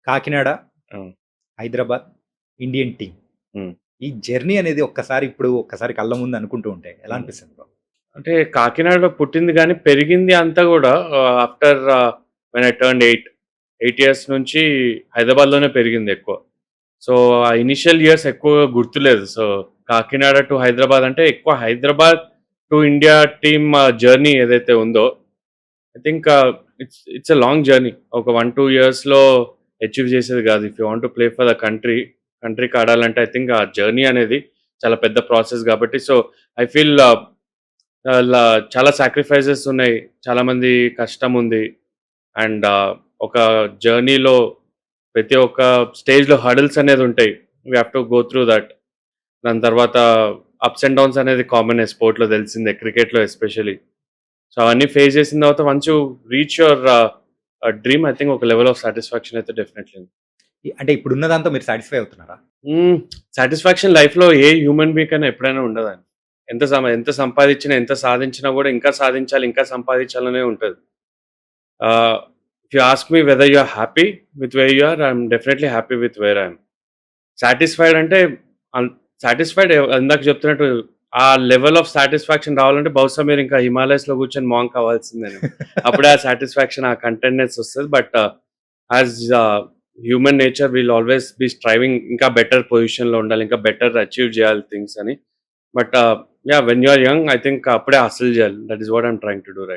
కాకినాడ, అవును. Hyderabad, Indian team. హ్మ్. ఈ జర్నీ అనేది ఒక్కసారి కళ్ళ ముందు అనుకుంటూ ఉంటే ఎలా హ్మ్. అనిపిస్తుంది బ్రో? అంటే కాకినాడలో పుట్టింది గానీ, పెరిగింది అంతా గూడా after when I turned 8 years నుంచి హైదరాబాద్‌లోనే పెరిగిందెక్కువ. సో, ఆ ఇనీషియల్ ఇయర్స్ ఎక్కువగా గుర్తులేదు. సో, కాకినాడ టు హైదరాబాద్ అంటే ఎక్కువ Hyderabad to India team journey ఏదైతే ఉందో, I think it's a long journey. ఒక 1, 2 ఇయర్స్‌లో అచీవ్ చేసేది గాదు. If you want to play for the కంట్రీకి ఆడాలంటే ఐ థింక్ ఆ జర్నీ అనేది చాలా పెద్ద ప్రాసెస్ గాబట్టి, సో, ఐ ఫీల్ అలా చాలా సాక్రిఫైసెస్ ఉన్నాయి. చాలామంది కష్టం ఉంది. అండ్ ఒక జర్నీలో ప్రతి ఒక్క స్టేజ్‌లో హర్డిల్స్ అనేదుంటాయి. We have to go through that. దాని తర్వాత అప్స్ అండ్ డౌన్స్ అనేది కామనే స్పోర్ట్‌లో తెలిసిందే. క్రికెట్‌లో ఎస్పెషల్లీ. సో, అవన్నీ ఫేస్ చేసిన తర్వాత once you reach your dream I think ఒక లెవెల్ ఆఫ్ సాటిస్ఫాక్షన్ అయితే డెఫినైట్‌లీ ఉంది. అంటే ఇప్పుడున్న దాంతో మీరు సాటిస్ఫై అవుతున్నారా? హ్మ్. సాటిస్ఫాక్షన్ లైఫ్‌లో ఏ హ్యూమన్ బీయింగ్ కైనా ఎప్పుడైనా ఉండదండి. ఎంత సంపాదించినా, ఎంత సాధించినా గూడా ఇంకా సాధించాలి, ఇంకా సంపాదించాలనే ఉంటది. If you ask me whether you are happy with where you are, I am definitely happy with where I am. Satisfied అంటే అన్ సాటిస్ఫైడ్ ఇందాక చెప్తున్నట్టు ఆ లెవెల్ ఆఫ్ సాటిస్ఫాక్షన్ రావాలంటే బహుశా మీరింకా హిమాలయస్‌లో కూర్చొని మాంక్ అవ్వాల్సిందేనేమో. అప్పుడే ఆ సాటిస్ఫాక్షన్, ఆ కంటెంట్‌నెస్ వస్తది. But as human nature will always be striving ఇంకా బెటర్ పొజిషన్‌లో ఉండాలి. ఇంకా బెటర్ అచీవ్ చేయాలి థింగ్స్ అని. But yeah! When you are young I think అప్పుడే హస్ల్ చేయాలి. That is what I am trying to do right.